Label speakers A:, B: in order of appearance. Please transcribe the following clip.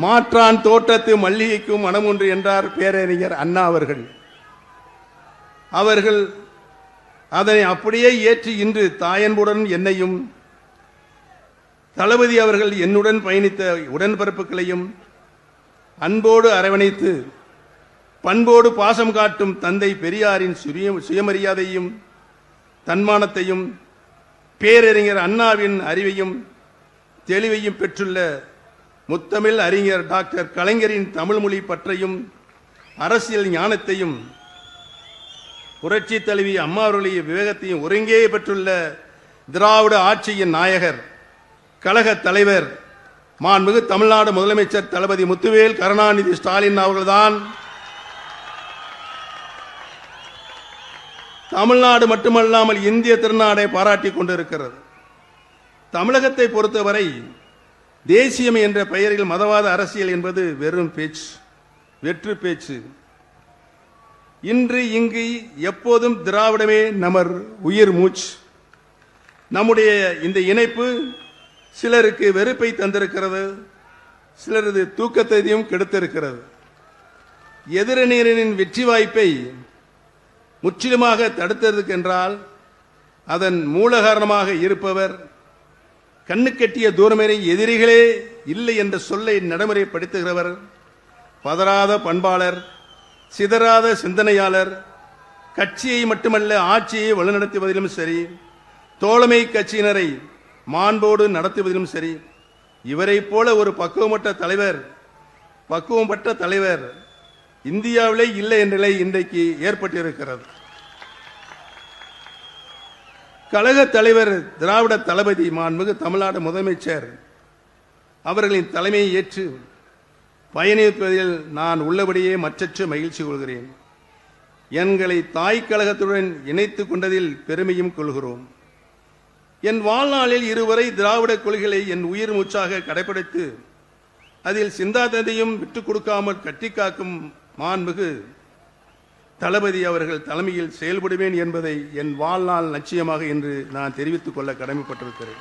A: மாற்றான் தோட்டத்து மல்லிகைக்கும் மனம் ஒன்று என்றார் பேரறிஞர் அண்ணா அவர்கள். அவர்கள் அதனை அப்படியே ஏற்றி இன்று தாயன்புடன் என்னையும் தளபதி அவர்கள் என்னுடன் பயணித்த உடன்பிறப்புகளையும் அன்போடு அரவணைத்து பண்போடு பாசம் காட்டும் தந்தை பெரியாரின் சுயமரியாதையும் தன்மானத்தையும் பேரறிஞர் அண்ணாவின் அறிவையும் தெளிவையும் பெற்றுள்ள முத்தமிழ் அறிஞர் டாக்டர் கலைஞரின் தமிழ்மொழி பற்றையும் அரசியல் ஞானத்தையும் புரட்சி தலைவி அம்மா அவர்களுடைய விவேகத்தையும் ஒருங்கே பெற்றுள்ள திராவிட ஆட்சியின் நாயகர் கழக தலைவர் மாண்புமிகு தமிழ்நாடு முதலமைச்சர் தளபதி முத்துவேல் கருணாநிதி ஸ்டாலின் அவர்கள்தான் தமிழ்நாடு மட்டுமல்லாமல் இந்திய திருநாடை பாராட்டிக் கொண்டிருக்கிறது. தமிழகத்தை பொறுத்தவரை தேசியம் என்ற பெயரில் மதவாத அரசியல் என்பது வெறும் பேச்சு, வெற்று பேச்சு. இன்று இங்கு எப்போதும் திராவிடமே நமர் உயிர் மூச்சு. நம்முடைய இந்த இணைப்பு சிலருக்கு வெறுப்பை தந்திருக்கிறது, சிலரது தூக்கத்தையும் கெடுத்திருக்கிறது. எதிரணியரின் வெற்றி வாய்ப்பை முற்றிலுமாக தடுத்ததற்கென்றால் அதன் மூல காரணமாக இருப்பவர் கண்ணுக்கெட்டிய தூரமேறி எதிரிகளே இல்லை என்ற சொல்லை நடைமுறைப்படுத்துகிறவர், பதறாத பண்பாளர், சிதறாத சிந்தனையாளர், கட்சியை மட்டுமல்ல ஆட்சியை வழிநடத்துவதிலும் சரி, தோழமை கட்சியினரை மாண்போடு நடத்துவதிலும் சரி, இவரை போல ஒரு பக்குவப்பட்ட தலைவர் இந்தியாவிலே இல்லை என்ற நிலை இன்றைக்கு ஏற்பட்டிருக்கிறது. கழக தலைவர் திராவிட தளபதி மாண்புமிகு தமிழ்நாடு முதலமைச்சர் அவர்களின் தலைமையை ஏற்று பயணிப்பதில் நான் உள்ளபடியே மற்றற்ற மகிழ்ச்சி கொள்கிறேன். எங்களை தாய் கழகத்துடன் இணைத்துக் கொண்டதில் பெருமையும் கொள்கிறோம். என் வாழ்நாளில் இருவரை திராவிட கொள்கைகளை என் உயிர் மூச்சாக கடைபிடித்து அதில் சிந்தாந்ததையும் விட்டுக் கொடுக்காமல் கட்டி காக்கும் மாண்புமிகு தளபதி அவர்கள் தலைமையில் செயல்படுவேன் என்பதை என் வாழ்நாள் லட்சியமாக இன்று நான் தெரிவித்துக் கொள்ள கடமைப்பட்டிருக்கிறேன்.